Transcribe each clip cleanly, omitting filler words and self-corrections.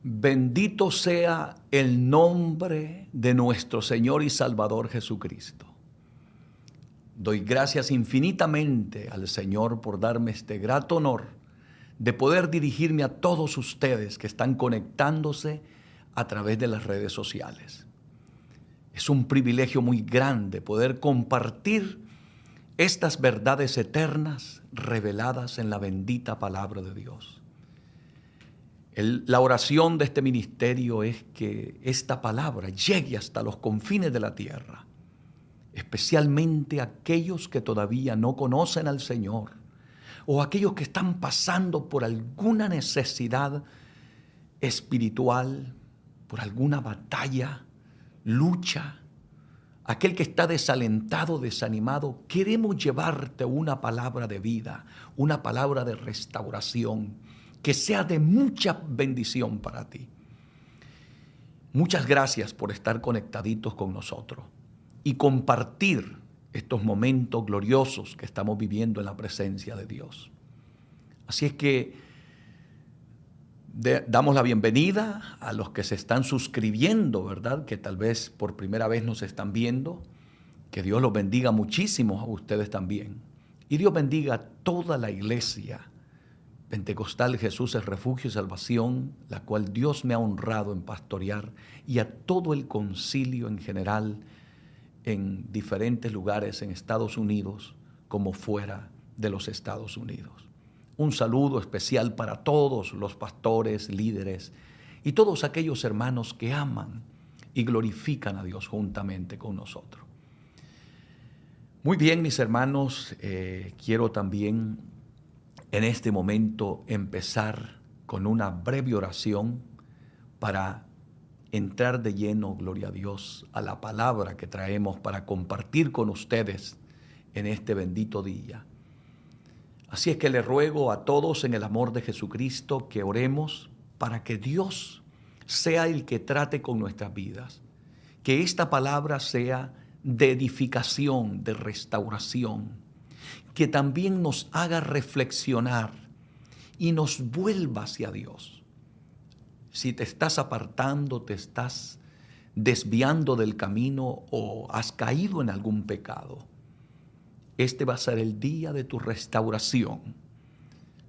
Bendito sea el nombre de nuestro Señor y Salvador Jesucristo. Doy gracias infinitamente al Señor por darme este grato honor de poder dirigirme a todos ustedes que están conectándose a través de las redes sociales. Es un privilegio muy grande poder compartir estas verdades eternas reveladas en la bendita palabra de Dios. La oración de este ministerio es que esta palabra llegue hasta los confines de la tierra, especialmente aquellos que todavía no conocen al Señor o aquellos que están pasando por alguna necesidad espiritual, por alguna batalla, lucha. Aquel que está desalentado, desanimado, queremos llevarte una palabra de vida, una palabra de restauración, que sea de mucha bendición para ti. Muchas gracias por estar conectaditos con nosotros y compartir estos momentos gloriosos que estamos viviendo en la presencia de Dios. Así es que damos la bienvenida a los que se están suscribiendo, ¿verdad? Que tal vez por primera vez nos están viendo. Que Dios los bendiga muchísimo a ustedes también. Y Dios bendiga a toda la iglesia Pentecostal Jesús es Refugio y Salvación, la cual Dios me ha honrado en pastorear, y a todo el concilio en general en diferentes lugares en Estados Unidos como fuera de los Estados Unidos. Un saludo especial para todos los pastores, líderes y todos aquellos hermanos que aman y glorifican a Dios juntamente con nosotros. Muy bien, mis hermanos, quiero también en este momento empezar con una breve oración para entrar de lleno, gloria a Dios, a la palabra que traemos para compartir con ustedes en este bendito día. Así es que le ruego a todos en el amor de Jesucristo que oremos para que Dios sea el que trate con nuestras vidas, que esta palabra sea de edificación, de restauración, que también nos haga reflexionar y nos vuelva hacia Dios. Si te estás apartando, te estás desviando del camino o has caído en algún pecado, este va a ser el día de tu restauración.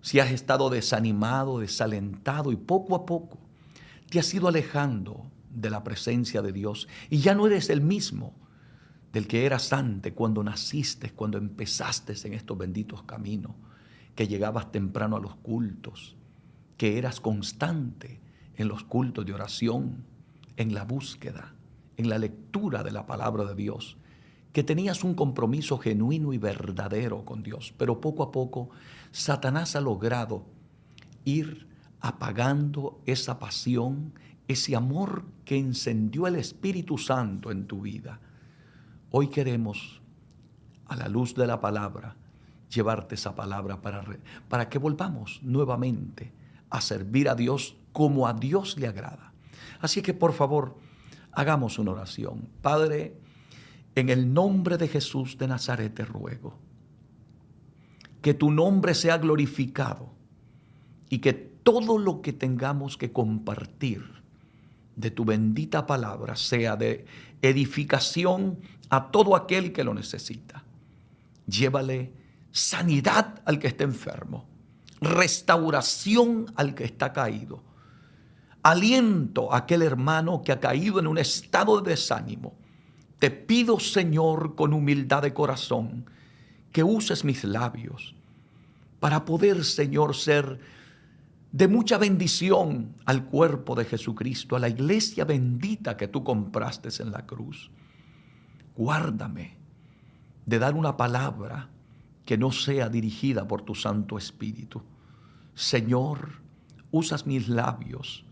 Si has estado desanimado, desalentado y poco a poco te has ido alejando de la presencia de Dios y ya no eres el mismo del que eras antes, cuando naciste, cuando empezaste en estos benditos caminos, que llegabas temprano a los cultos, que eras constante en los cultos de oración, en la búsqueda, en la lectura de la palabra de Dios, que tenías un compromiso genuino y verdadero con Dios, pero poco a poco Satanás ha logrado ir apagando esa pasión, ese amor que encendió el Espíritu Santo en tu vida. Hoy queremos, a la luz de la palabra, llevarte esa palabra para que volvamos nuevamente a servir a Dios como a Dios le agrada. Así que por favor, hagamos una oración. Padre, en el nombre de Jesús de Nazaret te ruego que tu nombre sea glorificado y que todo lo que tengamos que compartir de tu bendita palabra sea de edificación a todo aquel que lo necesita. Llévale sanidad al que está enfermo, restauración al que está caído, aliento a aquel hermano que ha caído en un estado de desánimo. Te pido, Señor, con humildad de corazón, que uses mis labios para poder, Señor, ser de mucha bendición al cuerpo de Jesucristo, a la iglesia bendita que tú compraste en la cruz. Guárdame de dar una palabra que no sea dirigida por tu Santo Espíritu. Señor, usas mis labios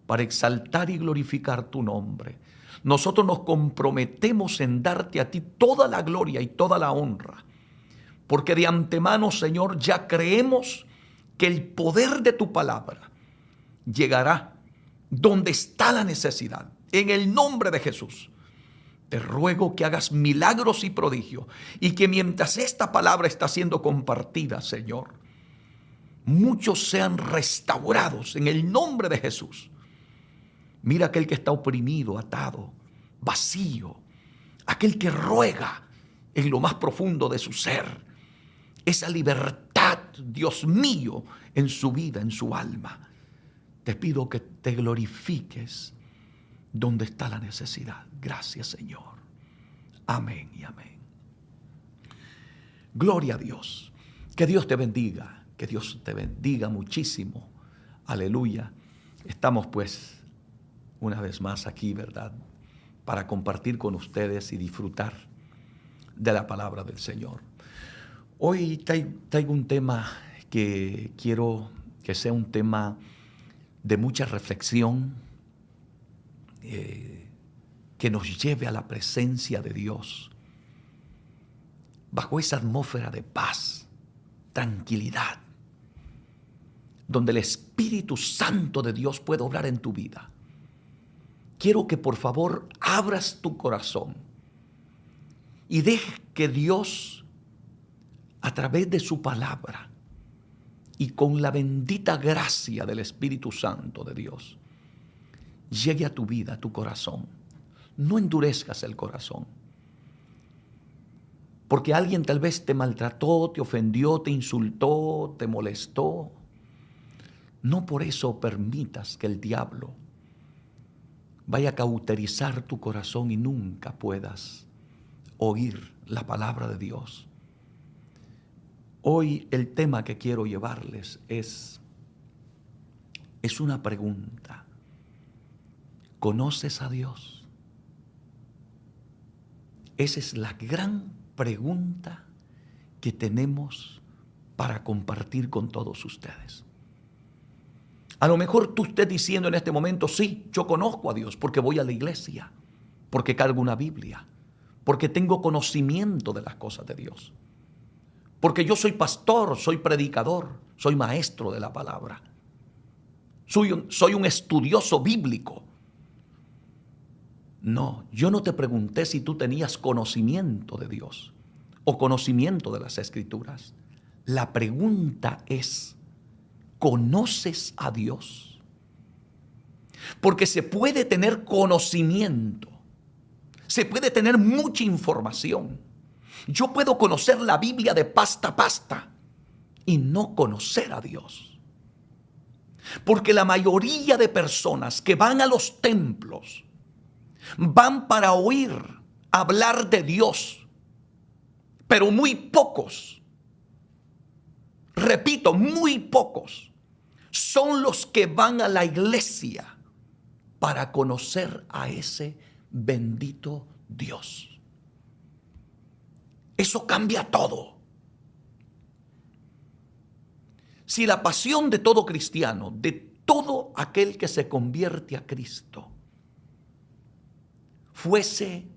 para exaltar y glorificar tu nombre. Nosotros nos comprometemos en darte a ti toda la gloria y toda la honra, porque de antemano, Señor, ya creemos que el poder de tu palabra llegará donde está la necesidad. En el nombre de Jesús, te ruego que hagas milagros y prodigios y que mientras esta palabra está siendo compartida, Señor, muchos sean restaurados en el nombre de Jesús. Mira aquel que está oprimido, atado, vacío. Aquel que ruega en lo más profundo de su ser. Esa libertad, Dios mío, en su vida, en su alma. Te pido que te glorifiques donde está la necesidad. Gracias, Señor. Amén y amén. Gloria a Dios. Que Dios te bendiga. Que Dios te bendiga muchísimo. Aleluya. Estamos pues una vez más aquí, ¿verdad?, para compartir con ustedes y disfrutar de la palabra del Señor. Hoy traigo un tema que quiero que sea un tema de mucha reflexión, que nos lleve a la presencia de Dios, bajo esa atmósfera de paz, tranquilidad, donde el Espíritu Santo de Dios puede obrar en tu vida. Quiero que por favor abras tu corazón y deje que Dios, a través de su palabra y con la bendita gracia del Espíritu Santo de Dios, llegue a tu vida, a tu corazón. No endurezcas el corazón. Porque alguien tal vez te maltrató, te ofendió, te insultó, te molestó. No por eso permitas que el diablo vaya a cauterizar tu corazón y nunca puedas oír la palabra de Dios. Hoy el tema que quiero llevarles es una pregunta. ¿Conoces a Dios? Esa es la gran pregunta que tenemos para compartir con todos ustedes. A lo mejor tú estés diciendo en este momento, sí, yo conozco a Dios porque voy a la iglesia, porque cargo una Biblia, porque tengo conocimiento de las cosas de Dios, porque yo soy pastor, soy predicador, soy maestro de la palabra, soy un estudioso bíblico. No, yo no te pregunté si tú tenías conocimiento de Dios o conocimiento de las Escrituras. La pregunta es, ¿conoces a Dios? Porque se puede tener conocimiento, se puede tener mucha información. Yo puedo conocer la Biblia de pasta a pasta y no conocer a Dios. Porque la mayoría de personas que van a los templos van para oír hablar de Dios, pero muy pocos, repito, muy pocos son los que van a la iglesia para conocer a ese bendito Dios. Eso cambia todo. Si la pasión de todo cristiano, de todo aquel que se convierte a Cristo, fuese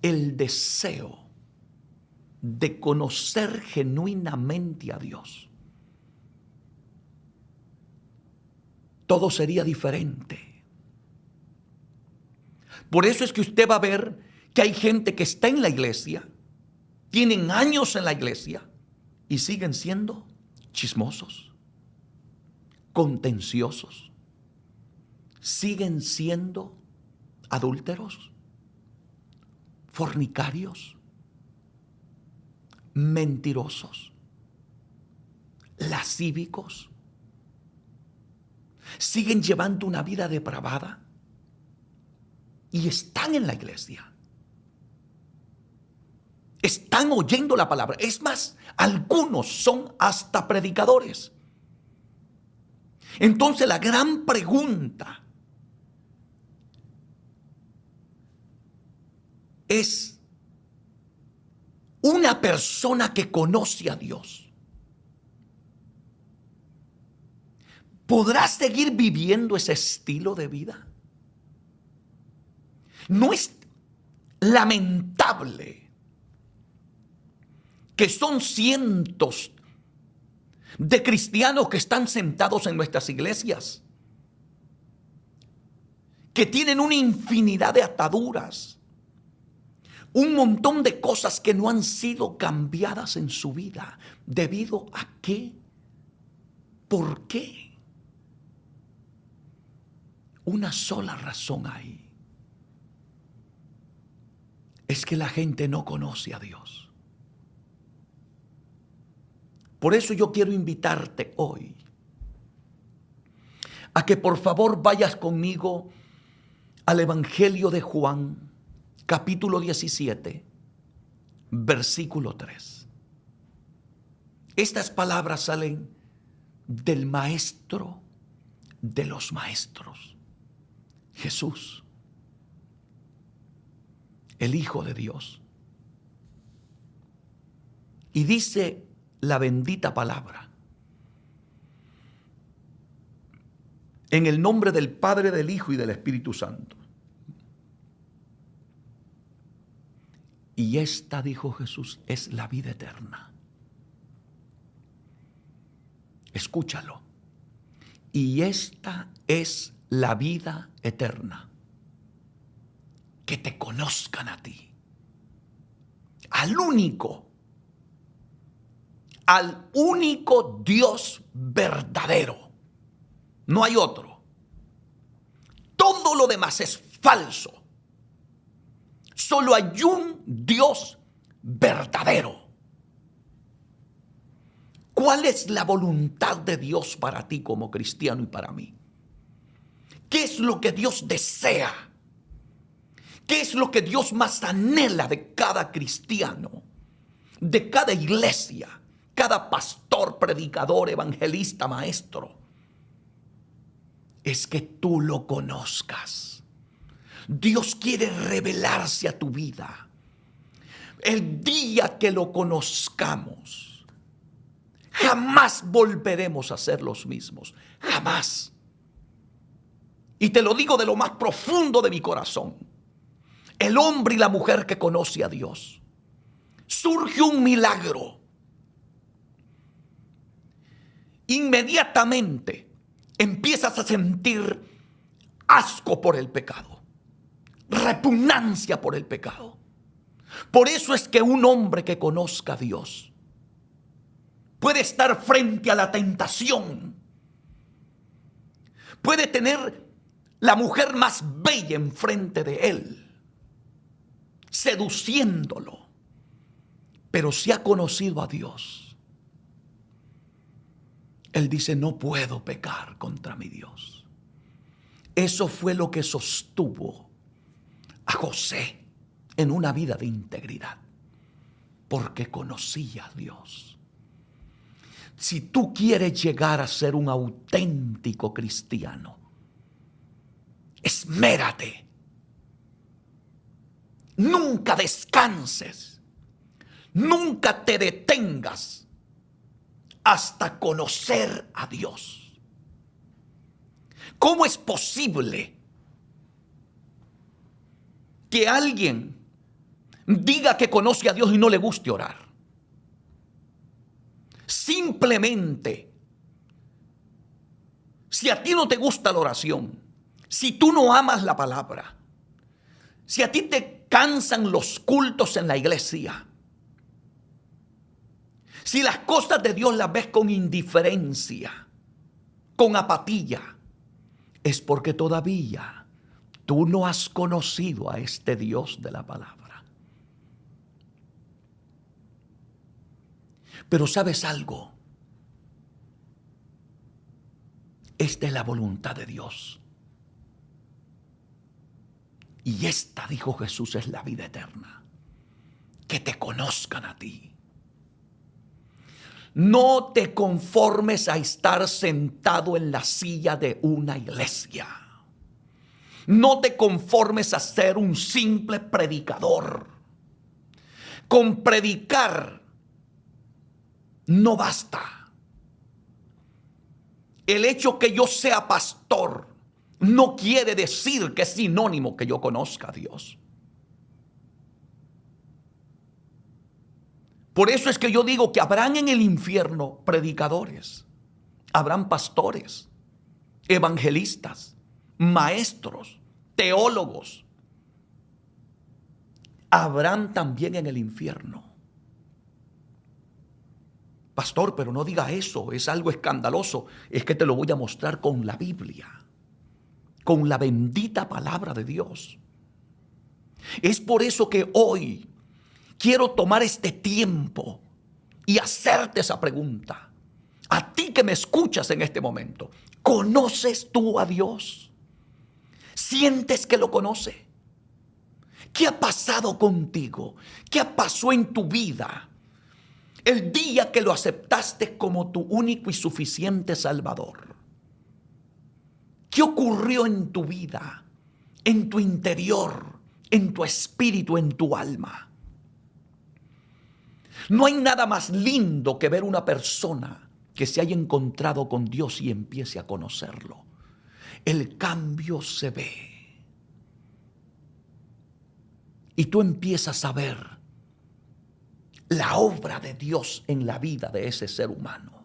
el deseo de conocer genuinamente a Dios, todo sería diferente. Por eso es que usted va a ver que hay gente que está en la iglesia, tienen años en la iglesia y siguen siendo chismosos, contenciosos, siguen siendo adúlteros, fornicarios, mentirosos, lascívicos, siguen llevando una vida depravada y están en la iglesia. Están oyendo la palabra. Es más, algunos son hasta predicadores. Entonces la gran pregunta es, una persona que conoce a Dios, ¿podrá seguir viviendo ese estilo de vida? ¿No es lamentable que son cientos de cristianos que están sentados en nuestras iglesias, que tienen una infinidad de ataduras, un montón de cosas que no han sido cambiadas en su vida? ¿Debido a qué? ¿Por qué? Una sola razón hay. Es que la gente no conoce a Dios. Por eso yo quiero invitarte hoy a que por favor vayas conmigo al Evangelio de Juan, capítulo 17, versículo 3. Estas palabras salen del maestro de los maestros, Jesús, el Hijo de Dios. Y dice la bendita palabra: en el nombre del Padre, del Hijo y del Espíritu Santo. Y esta, dijo Jesús, es la vida eterna. Escúchalo. Y esta es la vida eterna: que te conozcan a ti, al único Dios verdadero. No hay otro. Todo lo demás es falso. Solo hay un Dios verdadero. ¿Cuál es la voluntad de Dios para ti como cristiano y para mí? ¿Qué es lo que Dios desea? ¿Qué es lo que Dios más anhela de cada cristiano, de cada iglesia, cada pastor, predicador, evangelista, maestro? Es que tú lo conozcas. Dios quiere revelarse a tu vida. El día que lo conozcamos, jamás volveremos a ser los mismos. Jamás. Y te lo digo de lo más profundo de mi corazón. El hombre y la mujer que conoce a Dios, surge un milagro. Inmediatamente empiezas a sentir asco por el pecado, repugnancia por el pecado. Por eso es que un hombre que conozca a Dios puede estar frente a la tentación, puede tener la mujer más bella enfrente de él, seduciéndolo, pero si ha conocido a Dios, él dice: no puedo pecar contra mi Dios. Eso fue lo que sostuvo a José en una vida de integridad, porque conocía a Dios. Si tú quieres llegar a ser un auténtico cristiano, esmérate. Nunca descanses, nunca te detengas hasta conocer a Dios. ¿Cómo es posible que alguien diga que conoce a Dios y no le guste orar? Simplemente, si a ti no te gusta la oración, si tú no amas la palabra, si a ti te cansan los cultos en la iglesia, si las cosas de Dios las ves con indiferencia, con apatía, es porque todavía tú no has conocido a este Dios de la palabra. Pero ¿sabes algo? Esta es la voluntad de Dios. Y esta, dijo Jesús, es la vida eterna: que te conozcan a ti. No te conformes a estar sentado en la silla de una iglesia. No te conformes a ser un simple predicador. Con predicar no basta. El hecho que yo sea pastor no quiere decir que es sinónimo que yo conozca a Dios. Por eso es que yo digo que habrán en el infierno predicadores, habrán pastores, evangelistas, maestros, teólogos. Habrán también en el infierno. Pastor, pero no diga eso, es algo escandaloso. Es que te lo voy a mostrar con la Biblia. con la bendita palabra de Dios. Es por eso que hoy quiero tomar este tiempo y hacerte esa pregunta. A ti que me escuchas en este momento, ¿conoces tú a Dios? ¿Sientes que lo conoces? ¿Qué ha pasado contigo? ¿Qué pasó en tu vida el día que lo aceptaste como tu único y suficiente Salvador? ¿Qué ocurrió en tu vida, en tu interior, en tu espíritu, en tu alma? No hay nada más lindo que ver una persona que se haya encontrado con Dios y empiece a conocerlo. El cambio se ve. Y tú empiezas a ver la obra de Dios en la vida de ese ser humano,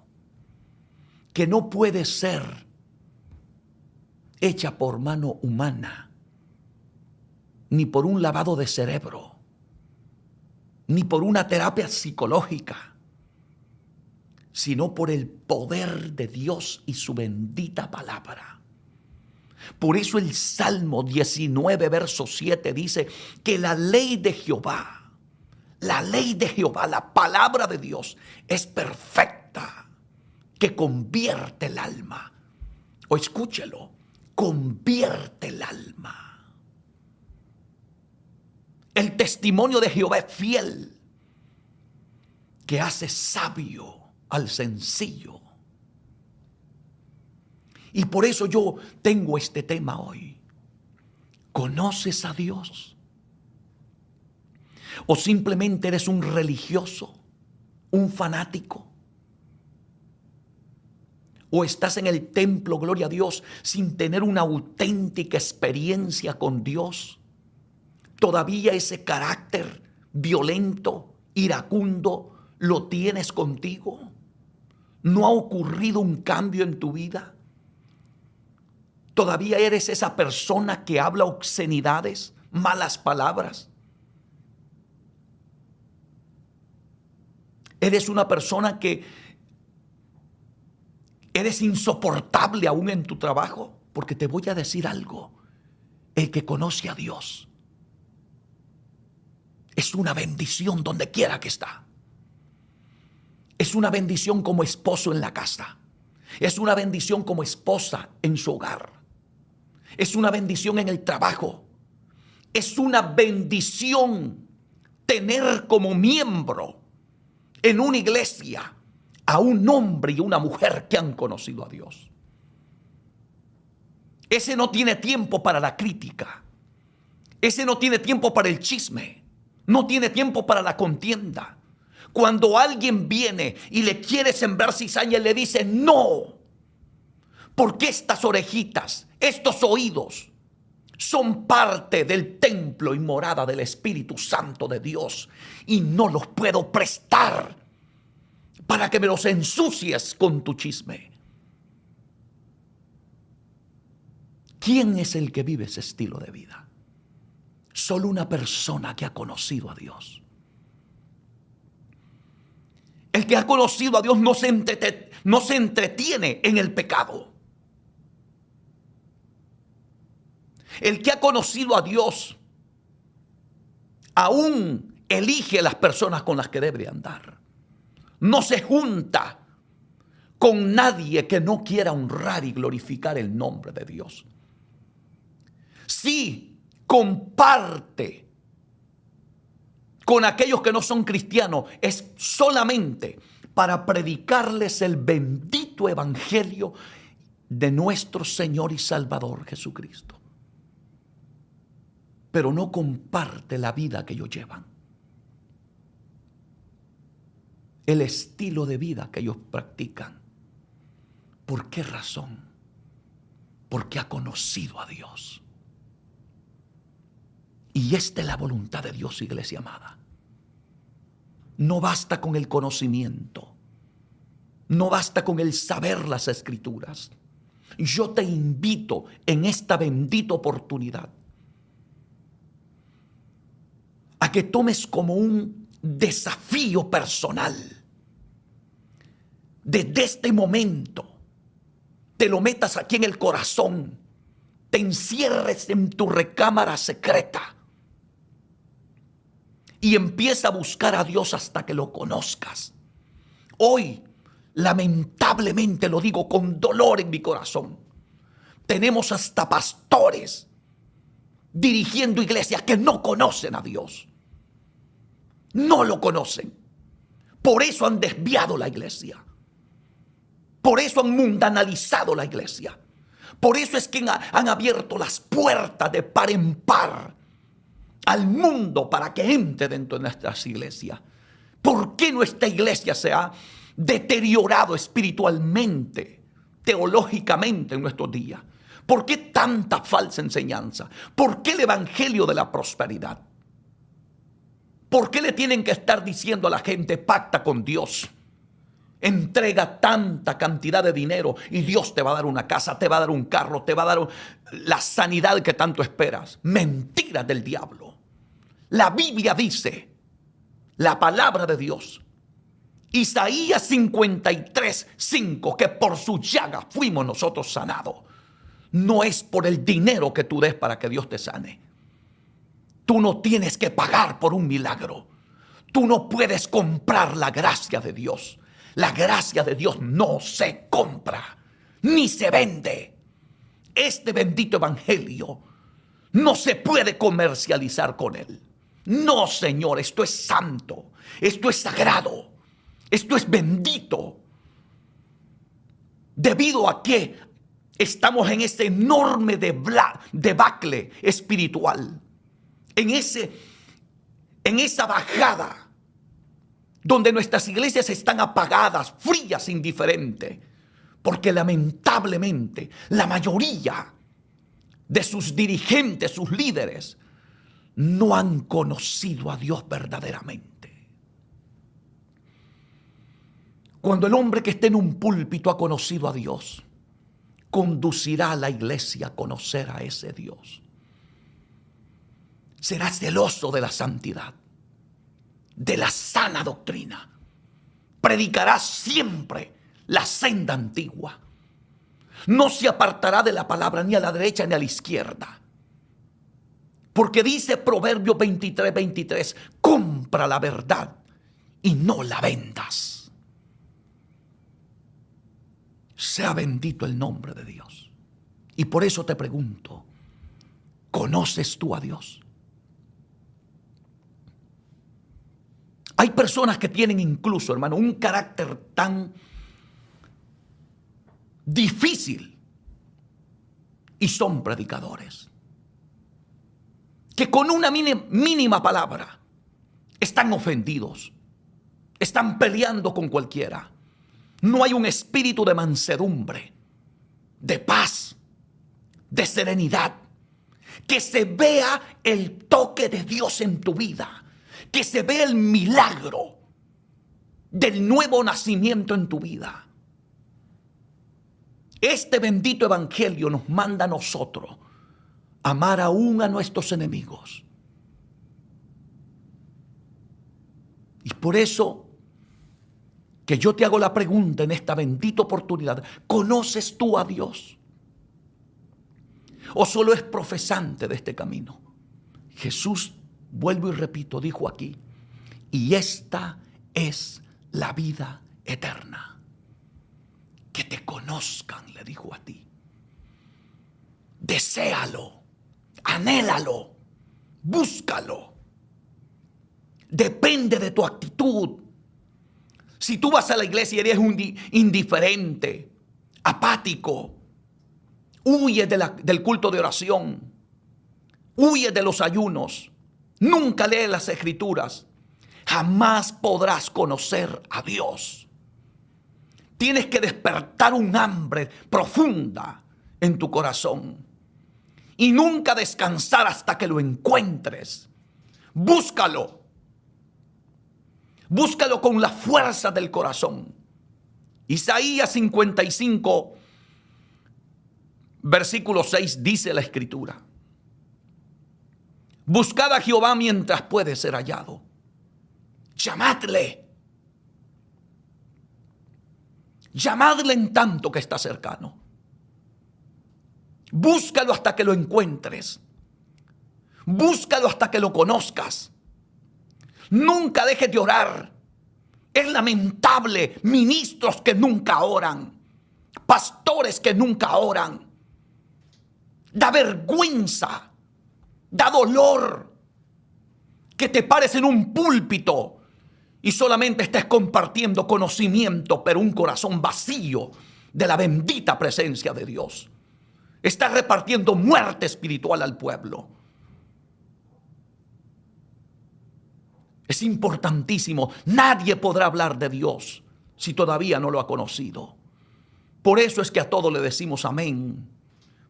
que no puede ser hecha por mano humana, ni por un lavado de cerebro, ni por una terapia psicológica, sino por el poder de Dios y su bendita palabra. Por eso el Salmo 19, verso 7 dice que la ley de Jehová, la palabra de Dios es perfecta, que convierte el alma. O escúchelo, convierte el alma. El testimonio de Jehová es fiel, que hace sabio al sencillo. Y por eso yo tengo este tema hoy. ¿Conoces a Dios? ¿O simplemente eres un religioso, un fanático? ¿O estás en el templo, gloria a Dios, sin tener una auténtica experiencia con Dios? ¿Todavía ese carácter violento, iracundo, lo tienes contigo? ¿No ha ocurrido un cambio en tu vida? ¿Todavía eres esa persona que habla obscenidades, malas palabras? ¿Eres una persona que eres insoportable aún en tu trabajo? Porque te voy a decir algo. El que conoce a Dios es una bendición donde quiera que está. Es una bendición como esposo en la casa. Es una bendición como esposa en su hogar. Es una bendición en el trabajo. Es una bendición tener como miembro en una iglesia a un hombre y una mujer que han conocido a Dios. Ese no tiene tiempo para la crítica. Ese no tiene tiempo para el chisme. No tiene tiempo para la contienda. Cuando alguien viene y le quiere sembrar cizaña, le dice no. Porque estas orejitas, estos oídos, son parte del templo y morada del Espíritu Santo de Dios. Y no los puedo prestar para que me los ensucies con tu chisme. ¿Quién es el que vive ese estilo de vida? Solo una persona que ha conocido a Dios. El que ha conocido a Dios no se entretiene en el pecado. El que ha conocido a Dios aún elige las personas con las que debe andar. No se junta con nadie que no quiera honrar y glorificar el nombre de Dios. Sí, comparte con aquellos que no son cristianos, es solamente para predicarles el bendito evangelio de nuestro Señor y Salvador Jesucristo. Pero no comparte la vida que ellos llevan, el estilo de vida que ellos practican. ¿Por qué razón? Porque ha conocido a Dios. Y esta es la voluntad de Dios, iglesia amada. No basta con el conocimiento, no basta con el saber las Escrituras. Yo te invito en esta bendita oportunidad a que tomes como un desafío personal. Desde este momento te lo metas aquí en el corazón te encierres en tu recámara secreta y empieza a buscar a Dios hasta que lo conozcas. Hoy, lamentablemente, lo digo con dolor en mi corazón, tenemos hasta pastores dirigiendo iglesias que no conocen a Dios. No lo conocen. Por eso han desviado la iglesia. Por eso han mundanalizado la iglesia. Por eso es que han abierto las puertas de par en par al mundo para que entre dentro de nuestras iglesias. ¿Por qué nuestra iglesia se ha deteriorado espiritualmente, teológicamente en nuestros días? ¿Por qué tanta falsa enseñanza? ¿Por qué el evangelio de la prosperidad? ¿Por qué le tienen que estar diciendo a la gente, pacta con Dios? Entrega tanta cantidad de dinero y Dios te va a dar una casa, te va a dar un carro, te va a dar la sanidad que tanto esperas. Mentiras del diablo. La Biblia dice, la palabra de Dios, Isaías 53:5, que por su llaga fuimos nosotros sanados. No es por el dinero que tú des para que Dios te sane. Tú no tienes que pagar por un milagro. Tú no puedes comprar la gracia de Dios. La gracia de Dios no se compra, ni se vende. Este bendito evangelio no se puede comercializar con él. No, Señor, esto es santo, esto es sagrado, esto es bendito. Debido a que estamos en ese enorme debacle espiritual, en esa bajada donde nuestras iglesias están apagadas, frías, indiferentes, porque lamentablemente la mayoría de sus dirigentes, sus líderes, no han conocido a Dios verdaderamente. Cuando el hombre que esté en un púlpito ha conocido a Dios, conducirá a la iglesia a conocer a ese Dios. Será celoso de la santidad, de la sana doctrina. Predicará siempre la senda antigua. No se apartará de la palabra ni a la derecha ni a la izquierda. Porque dice Proverbios 23:23, compra la verdad y no la vendas. Sea bendito el nombre de Dios. Y por eso te pregunto, ¿conoces tú a Dios? Hay personas que tienen incluso, hermano, un carácter tan difícil y son predicadores que con una mínima palabra están ofendidos, están peleando con cualquiera. No hay un espíritu de mansedumbre, de paz, de serenidad. Que se vea el toque de Dios en tu vida, que se vea el milagro del nuevo nacimiento en tu vida. Este bendito evangelio nos manda a nosotros amar aún a nuestros enemigos. Y por eso que yo te hago la pregunta en esta bendita oportunidad: ¿conoces tú a Dios? ¿O solo es profesante de este camino? Jesús, vuelvo y repito, dijo aquí, y esta es la vida eterna. Que te conozcan, le dijo a ti. Deséalo, anhélalo, búscalo. Depende de tu actitud. Si tú vas a la iglesia y eres un indiferente, apático, huye del culto de oración, huye de los ayunos, nunca lees las escrituras, jamás podrás conocer a Dios. Tienes que despertar un hambre profunda en tu corazón y nunca descansar hasta que lo encuentres. Búscalo. Búscalo con la fuerza del corazón. Isaías 55, versículo 6 dice la escritura: buscad a Jehová mientras puede ser hallado. Llamadle. Llamadle en tanto que está cercano. Búscalo hasta que lo encuentres. Búscalo hasta que lo conozcas. Nunca dejes de orar. Es lamentable ministros que nunca oran, pastores que nunca oran. Da vergüenza, da dolor que te pares en un púlpito y solamente estés compartiendo conocimiento, pero un corazón vacío de la bendita presencia de Dios. Estás repartiendo muerte espiritual al pueblo. Es importantísimo. Nadie podrá hablar de Dios si todavía no lo ha conocido. Por eso es que a todo le decimos amén.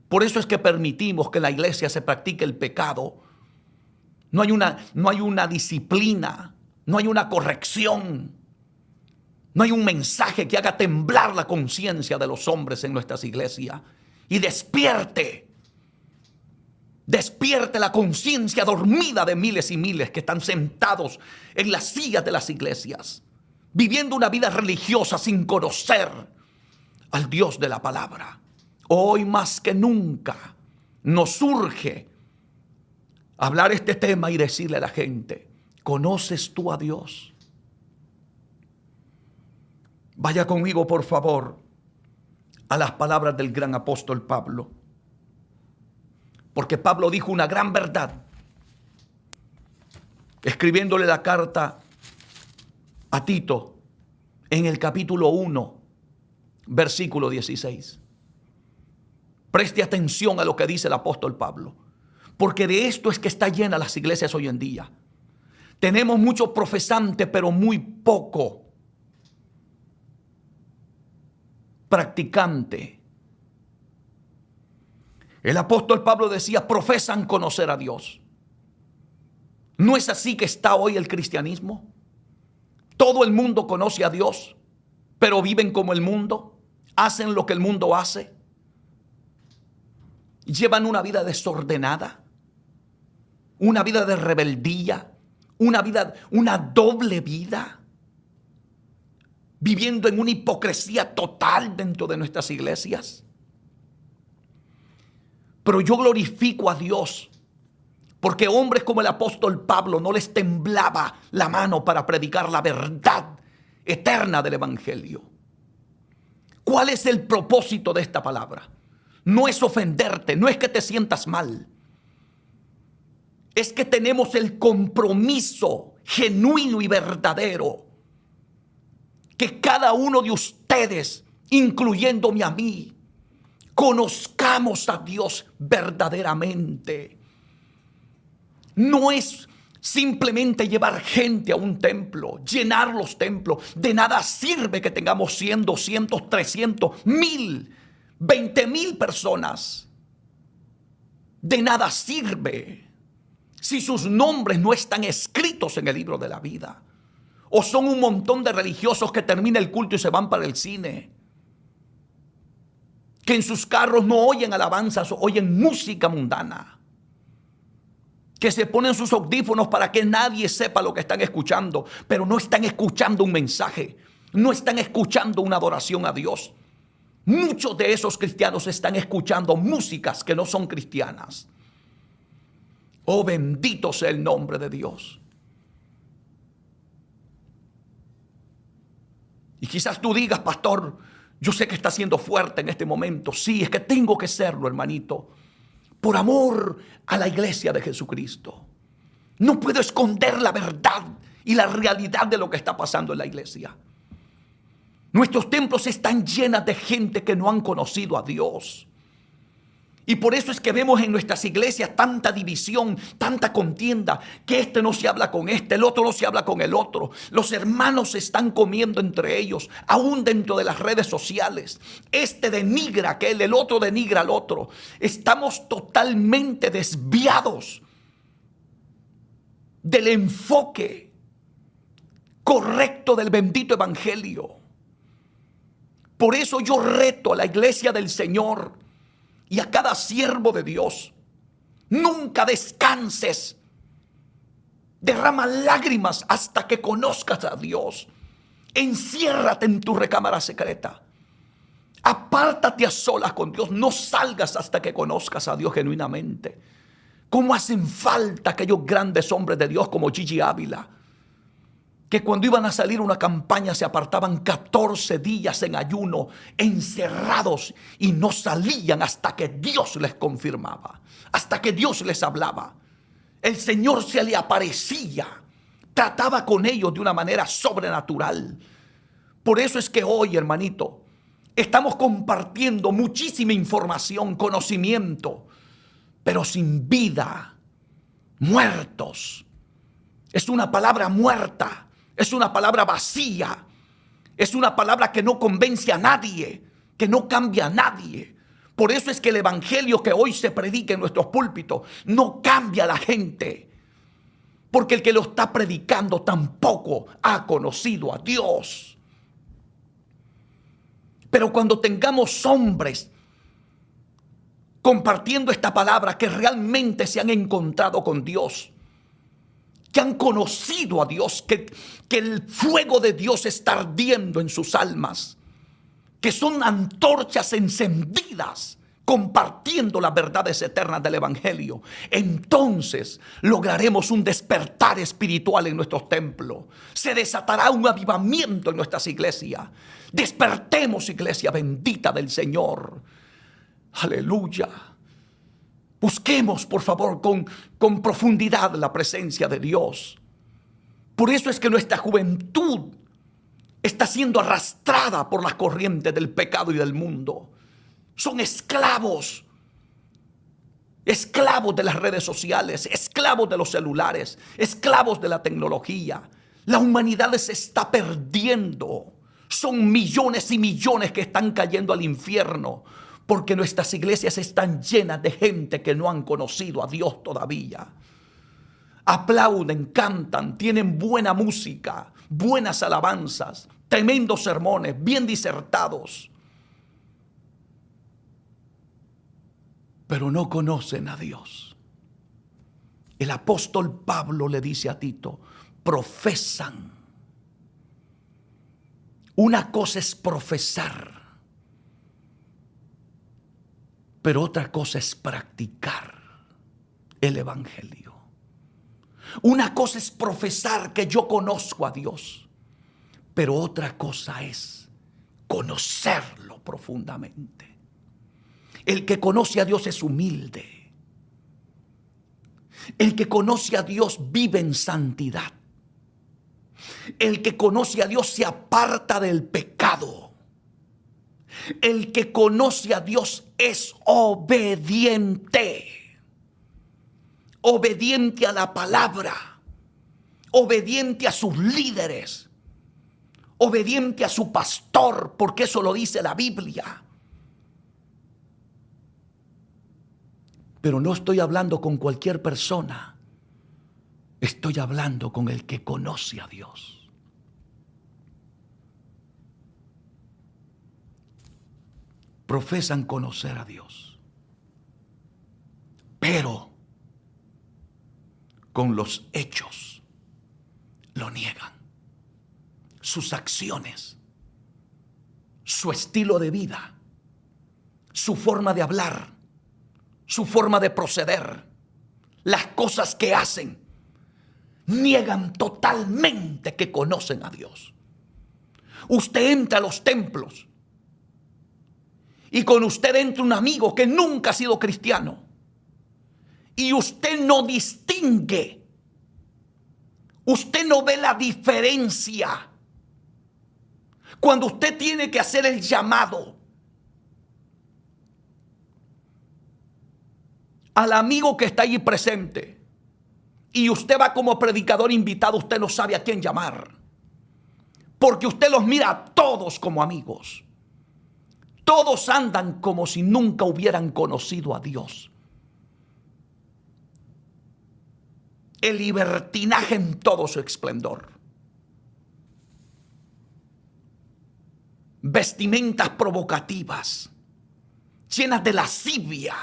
Por eso es que permitimos que en la iglesia se practique el pecado. No hay una disciplina, no hay una corrección, no hay un mensaje que haga temblar la conciencia de los hombres en nuestras iglesias. Y despierte la conciencia dormida de miles y miles que están sentados en las sillas de las iglesias, viviendo una vida religiosa sin conocer al Dios de la palabra. Hoy más que nunca nos urge hablar este tema y decirle a la gente: ¿conoces tú a Dios? Vaya conmigo, por favor, a las palabras del gran apóstol Pablo. Porque Pablo dijo una gran verdad, escribiéndole la carta a Tito en el capítulo 1, versículo 16. Preste atención a lo que dice el apóstol Pablo, porque de esto es que está llena las iglesias hoy en día. Tenemos muchos profesantes, pero muy poco practicante. El apóstol Pablo decía: profesan conocer a Dios. ¿No es así que está hoy el cristianismo? Todo el mundo conoce a Dios, pero viven como el mundo, hacen lo que el mundo hace, llevan una vida desordenada, una vida de rebeldía, una doble vida, viviendo en una hipocresía total dentro de nuestras iglesias. Pero yo glorifico a Dios, porque hombres como el apóstol Pablo no les temblaba la mano para predicar la verdad eterna del evangelio. ¿Cuál es el propósito de esta palabra? No es ofenderte, no es que te sientas mal. Es que tenemos el compromiso genuino y verdadero que cada uno de ustedes, incluyéndome a mí, conozcamos a Dios verdaderamente. No es simplemente llevar gente a un templo, llenar los templos. De nada sirve que tengamos 100, 200, 300, 1000, 20,000 personas. De nada sirve si sus nombres no están escritos en el libro de la vida. O son un montón de religiosos que termina el culto y se van para el cine, que en sus carros no oyen alabanzas, oyen música mundana, que se ponen sus audífonos para que nadie sepa lo que están escuchando, pero no están escuchando un mensaje, no están escuchando una adoración a Dios. Muchos de esos cristianos están escuchando músicas que no son cristianas. Oh, bendito sea el nombre de Dios. Y quizás tú digas: pastor, yo sé que está siendo fuerte en este momento. Sí, es que tengo que serlo, hermanito, por amor a la iglesia de Jesucristo. No puedo esconder la verdad y la realidad de lo que está pasando en la iglesia. Nuestros templos están llenos de gente que no han conocido a Dios. Y por eso es que vemos en nuestras iglesias tanta división, tanta contienda, que este no se habla con este, el otro no se habla con el otro. Los hermanos se están comiendo entre ellos, aún dentro de las redes sociales. Este denigra a aquel, el otro denigra al otro. Estamos totalmente desviados del enfoque correcto del bendito evangelio. Por eso yo reto a la iglesia del Señor y a cada siervo de Dios: nunca descanses, derrama lágrimas hasta que conozcas a Dios. Enciérrate en tu recámara secreta, Apártate a solas con Dios. No salgas hasta que conozcas a Dios genuinamente. ¿Cómo hacen falta aquellos grandes hombres de Dios como Gigi Ávila, que cuando iban a salir a una campaña se apartaban 14 días en ayuno, encerrados, y no salían hasta que Dios les confirmaba, hasta que Dios les hablaba? El Señor se le aparecía, trataba con ellos de una manera sobrenatural. Por eso es que hoy, hermanito, estamos compartiendo muchísima información, conocimiento, pero sin vida, muertos. Es una palabra muerta, es una palabra vacía, es una palabra que no convence a nadie, que no cambia a nadie. Por eso es que el evangelio que hoy se predica en nuestros púlpitos no cambia a la gente, porque el que lo está predicando tampoco ha conocido a Dios. Pero cuando tengamos hombres compartiendo esta palabra que realmente se han encontrado con Dios, que han conocido a Dios, que el fuego de Dios está ardiendo en sus almas, que son antorchas encendidas compartiendo las verdades eternas del evangelio, entonces lograremos un despertar espiritual en nuestros templos. Se desatará un avivamiento en nuestras iglesias. Despertemos, iglesia bendita del Señor. Aleluya. Busquemos, por favor, con profundidad la presencia de Dios. Por eso es que nuestra juventud está siendo arrastrada por las corrientes del pecado y del mundo. Son esclavos de las redes sociales, esclavos de los celulares, esclavos de la tecnología. La humanidad se está perdiendo. Son millones y millones que están cayendo al infierno, porque nuestras iglesias están llenas de gente que no han conocido a Dios todavía. Aplauden, cantan, tienen buena música, buenas alabanzas, tremendos sermones, bien disertados, pero no conocen a Dios. El apóstol Pablo le dice a Tito: profesan. Una cosa es profesar, pero otra cosa es practicar el evangelio. Una cosa es profesar que yo conozco a Dios, pero otra cosa es conocerlo profundamente. El que conoce a Dios es humilde. El que conoce a Dios vive en santidad. El que conoce a Dios se aparta del pecado. El que conoce a Dios es obediente. Obediente a la palabra. Obediente a sus líderes. Obediente a su pastor, porque eso lo dice la Biblia. Pero no estoy hablando con cualquier persona. Estoy hablando con el que conoce a Dios. Profesan conocer a Dios, pero con los hechos lo niegan. Sus acciones, su estilo de vida, su forma de hablar, su forma de proceder, las cosas que hacen, niegan totalmente que conocen a Dios. Usted entra a los templos y con usted entra un amigo que nunca ha sido cristiano y usted no distingue, usted no ve la diferencia cuando usted tiene que hacer el llamado al amigo que está allí presente y usted va como predicador invitado. Usted no sabe a quién llamar, porque usted los mira a todos como amigos. Todos andan como si nunca hubieran conocido a Dios. El libertinaje en todo su esplendor. Vestimentas provocativas, llenas de lascivia.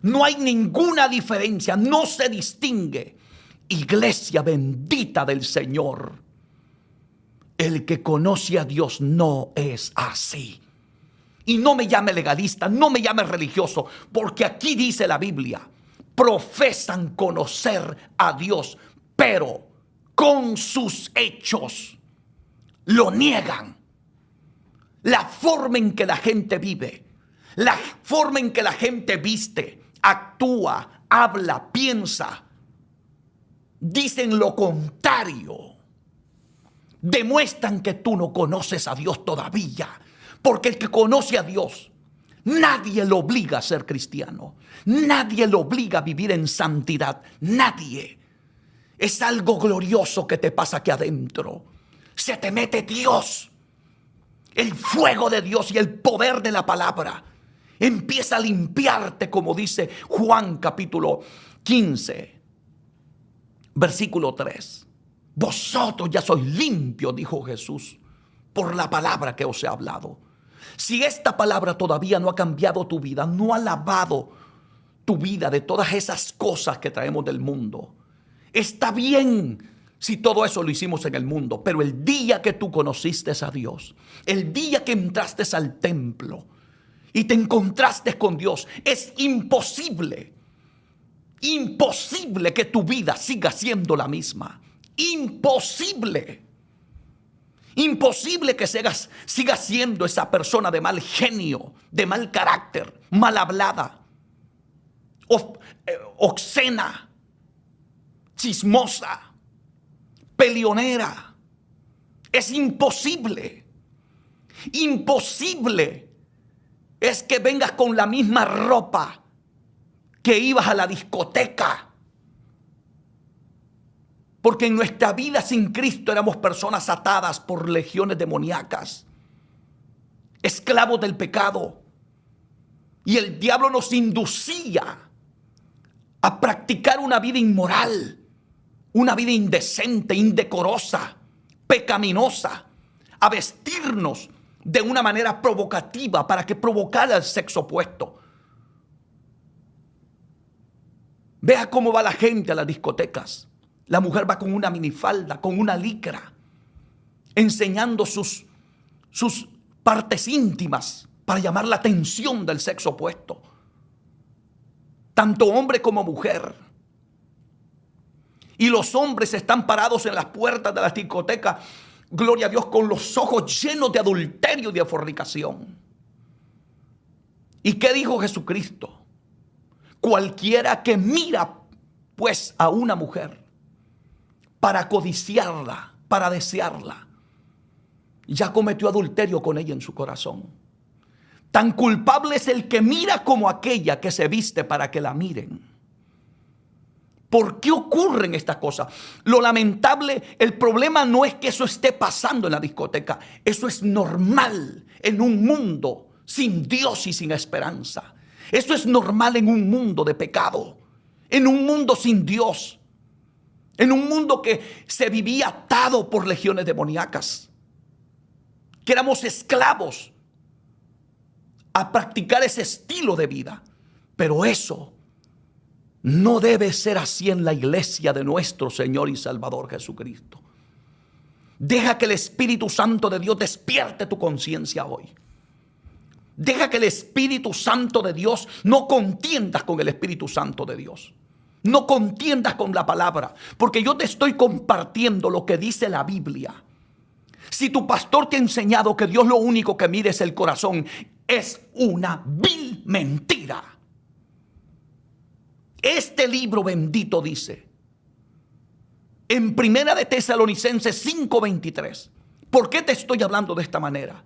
No hay ninguna diferencia, no se distingue. Iglesia bendita del Señor. El que conoce a Dios no es así. Y no me llame legalista, no me llame religioso, porque aquí dice la Biblia, profesan conocer a Dios, pero con sus hechos lo niegan. La forma en que la gente vive, la forma en que la gente viste, actúa, habla, piensa, dicen lo contrario. Demuestran que tú no conoces a Dios todavía. Porque el que conoce a Dios, nadie lo obliga a ser cristiano. Nadie lo obliga a vivir en santidad. Nadie. Es algo glorioso que te pasa aquí adentro. Se te mete Dios. El fuego de Dios y el poder de la palabra empieza a limpiarte, como dice Juan capítulo 15, versículo 3. Vosotros ya sois limpios, dijo Jesús, por la palabra que os he hablado. Si esta palabra todavía no ha cambiado tu vida, no ha lavado tu vida de todas esas cosas que traemos del mundo, está bien si todo eso lo hicimos en el mundo, pero el día que tú conociste a Dios, el día que entraste al templo y te encontraste con Dios, es imposible que tu vida siga siendo la misma. Imposible que sigas siendo esa persona de mal genio, de mal carácter, mal hablada, obscena, chismosa, peleonera. Es imposible. Imposible es que vengas con la misma ropa que ibas a la discoteca. Porque en nuestra vida sin Cristo éramos personas atadas por legiones demoníacas, esclavos del pecado. Y el diablo nos inducía a practicar una vida inmoral, una vida indecente, indecorosa, pecaminosa, a vestirnos de una manera provocativa para que provocara el sexo opuesto. Vea cómo va la gente a las discotecas. La mujer va con una minifalda, con una licra, enseñando sus partes íntimas para llamar la atención del sexo opuesto. Tanto hombre como mujer. Y los hombres están parados en las puertas de la discoteca, gloria a Dios, con los ojos llenos de adulterio y de fornicación. ¿Y qué dijo Jesucristo? Cualquiera que mira pues a una mujer para codiciarla, para desearla, ya cometió adulterio con ella en su corazón. Tan culpable es el que mira como aquella que se viste para que la miren. ¿Por qué ocurren estas cosas? Lo lamentable, el problema no es que eso esté pasando en la discoteca. Eso es normal en un mundo sin Dios y sin esperanza. Eso es normal en un mundo de pecado, en un mundo sin Dios. En un mundo que se vivía atado por legiones demoníacas, que éramos esclavos a practicar ese estilo de vida. Pero eso no debe ser así en la iglesia de nuestro Señor y Salvador Jesucristo. Deja que el Espíritu Santo de Dios despierte tu conciencia hoy. Deja que el Espíritu Santo de Dios, no contiendas con el Espíritu Santo de Dios. No contiendas con la palabra, porque yo te estoy compartiendo lo que dice la Biblia. Si tu pastor te ha enseñado que Dios lo único que mide es el corazón, es una vil mentira. Este libro bendito dice, en Primera de Tesalonicenses 5:23, ¿por qué te estoy hablando de esta manera?